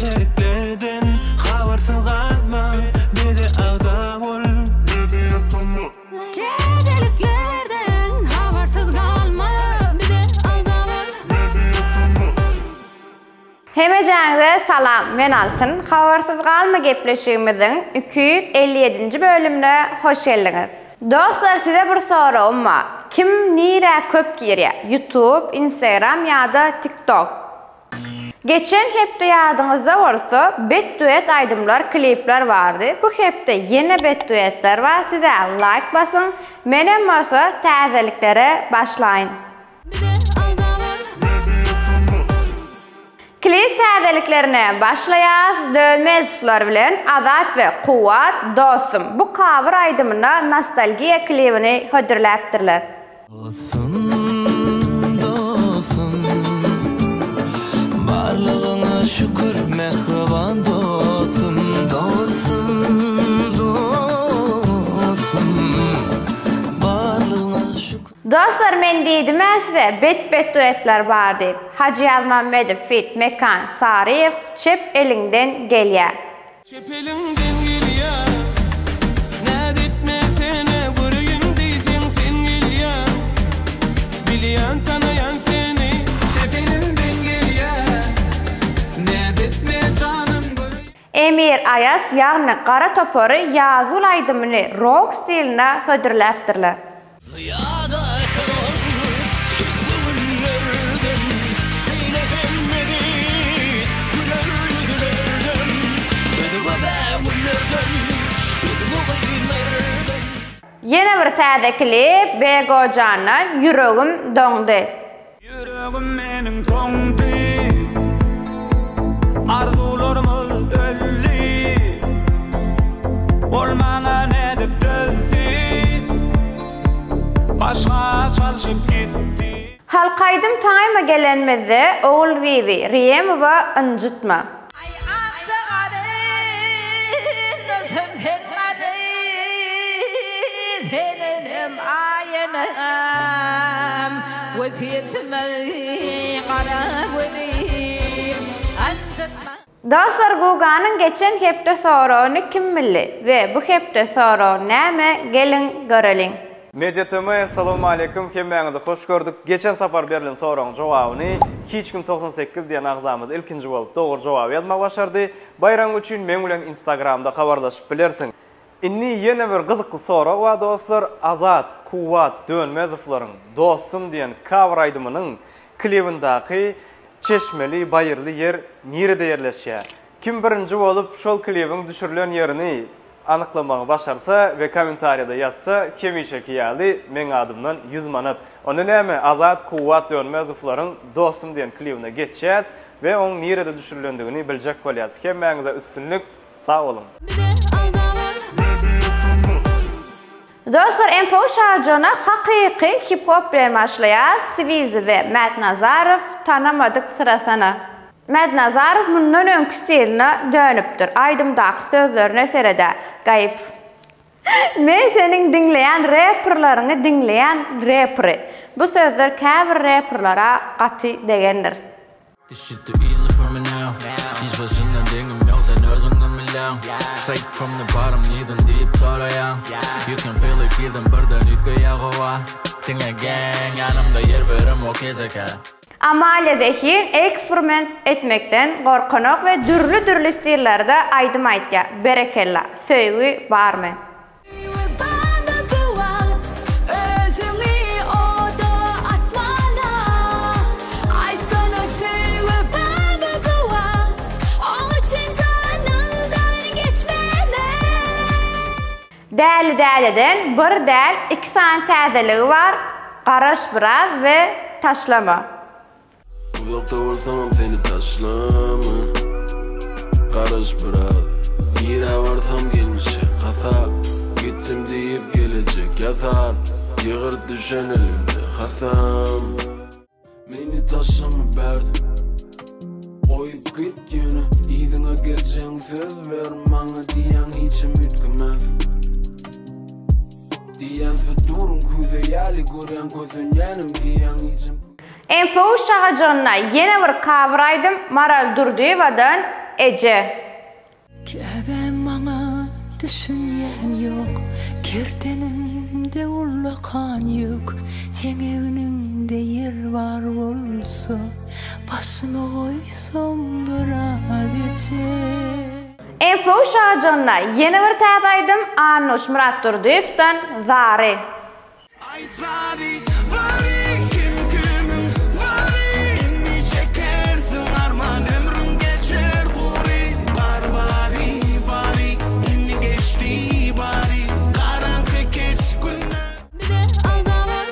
Täzeliklerden habarsız kalma, bizi ağda ol, bizi yatma. Täzeliklerden habarsız kalma, bizi ağda ol, bizi yatma. Hemejäňize salam, men Altyn. Habarsız kalma gepleşigimiziň 257-nji bölümine hoş geldiňiz. Dostlar, size bir sorum var. Kim nire köp girýär? YouTube, Instagram ýa-da TikTok? Geçen hepde ýadyňyzda bolsa, bet-düet aýdymlar, klipler bardy. Bu hepde ýene bet-düetler bar. Size like basın. Menem bolsa täzeliklere başlaýyn. Klip täzeliklerine başlaýas. Dönmezler bilen Azat we Kuwat dostum. Bu cover aýdymyna nostalgiya klibini hödürläpdirler. Barlığına şükür mehriban dostum, barlığına şükür. Dostlar, men diýdim size bet düetler bar diýip. Hacı Ýalmanmedow fit Mekan Saryýew çep elinden gelýär. Çep elinden gelýär. Näde etmesene göreyim diýsen sen gelýär. Bilýän tanaýan seni çep elinden gelýär. Näde etme canım göreyim. Emir Ayas ýagny Gara Topory ýazyl aýdymyny rock stiline hödürläpdirler. Ziyada kalır günlerden, şeyle gelmedi güler yüzlerden, ödüğü günlerden, ödüğü günlerden. Yine bir täze klip Begocan'dan Yüregim Doňdy. Yüreğim menin toňdy, arzularymyz ölli, olmaňa nädip dözdi, başga çalşyp gitdi. Halkaýdym taýma gelenmezde Oğul Vivi, Riem we Injitma. Dostlar, Guganyň geçen hepde soragyny kim bildi we bu hepde soragy näme gelin görelim. Mejetime assalamu alaykum, kemmäňizi hoş gördük. Geçen sapar berilen soragyň jogabyny hiç kim 98 diýen agzamyz ilkinji bolup dogry jogap ýazmak başardy. Bayram üçin men bilen Instagramda habarlaşyp bilersiň. Inni ýene bir gyzykly sorak we dostlar, Azat, Kuwat Dönmezowlaryň Dostum diýen cover aýdymynyň klibindaky çeşmeli, bayırly yer nirede yerleşýär? Kim birinji bolup şol klibiň düşürilen ýerini anyklamagy başarsa ve kommentariýada ýazsa, kemişeki ýaly men adymdan 100 manat. Onda näme? Azat, Kuwat Dönmezowlaryň Dostum diýen klibine geçýäs we oň nirede düşürilendigini biljek bolýas. Hemmäňize üstünlük, sag bolun. Dostlar, Empo şarjona hakyky hip-hop bilen başlaýar. Swizy we Matt Nazarow tanamadyk sırasana. Matt Nazarow mundan öňkü stiline dönüpdir. Aýdymdaky sözlerine serede gaýyp. Men seniň dinleýän rapperlaryňy dinleýän rapperi. Bu sözler käbir rapperlara gaty degendir. This shit too easy for me now. These versionen dingen mjög sen özüngüm bilen. Straight from the bottom, niden deep sorayan. You can feel it, kilden birden ütgöýä gowa. Tinge gang, yanımda yer verim o kezeke. Amalia Zehin eksperiment etmekden gorkanak ve dürlü stillerde aýdym aýtýar. Berekella, söýgü barmy? Däli-däliden bir däl, iki sany täzeligi bar. Garaş biraz we taşlama. Uzakta olsam seni taşlama. Garaş biraz. Yine varsam gelmişe hata. Gittim deyip gelecek yazar. Yığır düşen elimde hasam. Beni taşlama berdi. Oyup git yönü. İdine geleceğin söz ver bana diyen hiç ümitmez. Diyen futurun küzeyali gören gözün yanım diyen hiçim. Empo şarjona yine bir cover aýdym Maral Durdyýewadan Ece. Käbem bana düşünýän ýok, kertenimde ullakan ýok, teňeğininde yer bar bolsa, başyna goýsam bir Enfo şarjyna yeni bir täzeydim Anuş Murat Durdyev'den Zari. Ay zari, zari, kim kimin zari, inni çekersin arman ömrüm geçer guri, bari, inni geçti bari, karanlık geç günler. Bir de aldamol.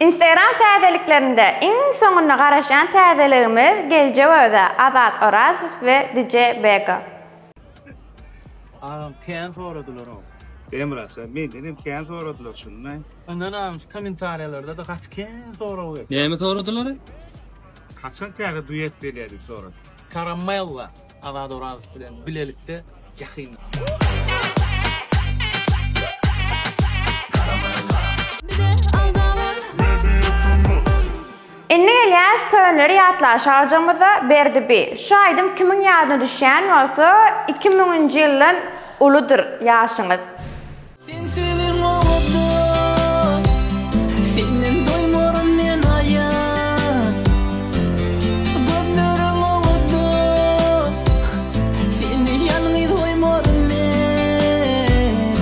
Instagram täzeliklerinde iň soňuna garaşan täzeligimiz gelje öze Azat Orazov we DJ Bega. Adam kän soradylar o. Emrasa, men dedim kän soradylar şunu. Ondan almış kommentarlarda da kaç kän sorawy. Näme soradylar? Kaçan täze duet berýärdi sonra. Karamella Azat Orazov bilen bilelikde ýakyn. Bir de aldamol. Inni Elias Könleri ýatlar şarjymyza berdi bi. Şaýdym kimin ýadyna düşýän bolsa 2000-nji ýyldan uludur ýaşyňyz. Sensiz oldum, senin doymurum men ayan. Gözlerin oldum, senin yanına doymurum men.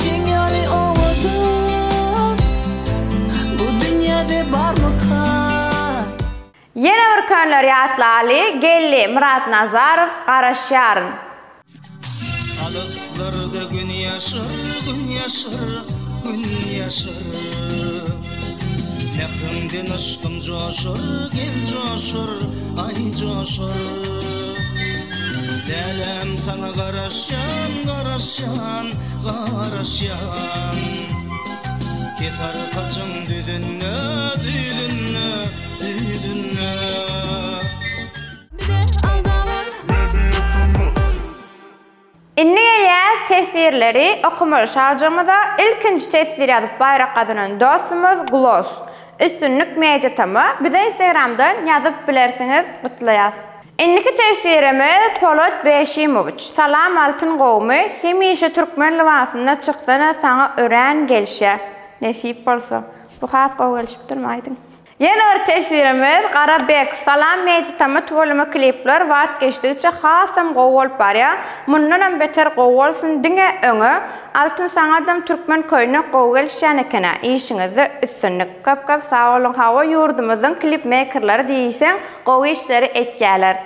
Sen yani oldum, bu dünyada var mı kan? Yeni bir Könleri ýatlaly Gelli Murat Nazarov Garaşýaryn. Alıklarda gün yaşar, gün yaşar, gün yaşar. Nefrimden aşkım coşar, gel coşar, ay coşar. Lelem sana garaşyan, garaşyan, garaşyan. Ketar kaçın düdünne, düdünne, düdünne. Bir de aldamol. Inni Elias tesirleri okumaly şarjymyza ilkinji tesir ýazyp bayrak gazanan dostumuz Gloss. Üstünlük mejatamy bize Instagramdan ýazyp bilersiňiz gutlaýas. Inniki tesirimiz Polat Beşimoviç. Salam altyn gowmy, hemişe türkmen libasyna çyksana saňa ören gelşe. Nesip bolsa. Bu has gowy gelşip durmaýdyň. Yeni bir tesirimiz Qarabek. Salam mejatamy tolama klipler wagt geçdikçe hasam gowy bolup barýar. Mundan beter gowy bolsyn diňe öňe altyn saňadam türkmen köýüne gowy gelşän ekene. Işiňizde üstünlük. Köp sag bolun. Hawa ýurdumyzyň klip makerleri diýsen gowy işleri etýärler.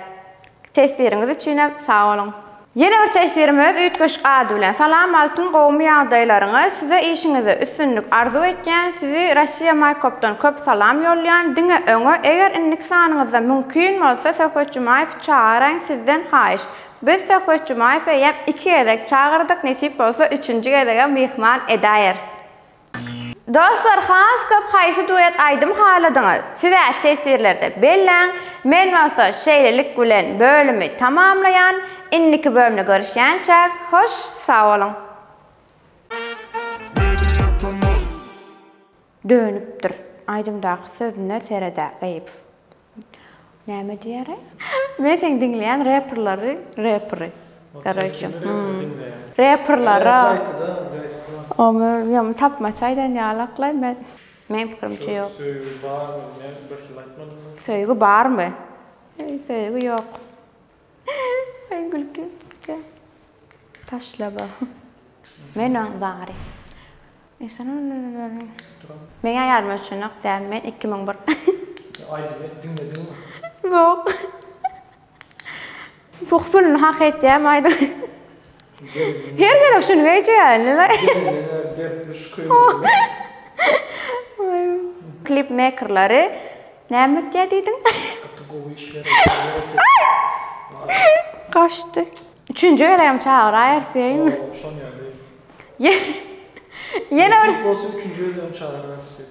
Tesiriňiz üçin sag bolun. Yeni bir tesirimiz Üýtgeş ady bilen salam altyn gowmy ýagdaýlaryňa size işiňizde üstünlük arzu etýän, sizi Rossiya Maykopdan köp salam ýollaýan diňe öňe eger innik sanyňyzda mümkin bolsa Söhbet Jumaýew çağıran sizden haýyş. Biz Söhbet Jumaýew ýa 2 gezek çağırdyk, nesip bolsa 3-nji gezege mehman edäýäris. Dostlar, has köp haýsy duet aýdym haladyňyz. Size tesirlerde bellen, men bolsa şeýlelik bilen bölümi tamamlaýan inniki bölümde görüşýänçe hoş sag bolun. Dönüpdir. Aýdymdaky sözüne serede gaýyp. Näme diýär? Men sen dinleýän rapperleri. Garaýçy. Rapperlara. Ama ýa tapmaçaýdan ýalaklaým ben. Men pikirimçe ýok. Söýgü barmy? Söýgü ýok. Ay gülküm. Taşlaba. Men Zari. Men ýarmy üçin men 2001. Aýdy dinledin mi? Yok. Pokpulun hak etýär aýdy. Her bir şunu geçýär. Klip makerleri näme diýdiň? Kaçtı. Üçüncü elem çağıraýar sen. Yine bir üçüncü elem çağıraýar sen.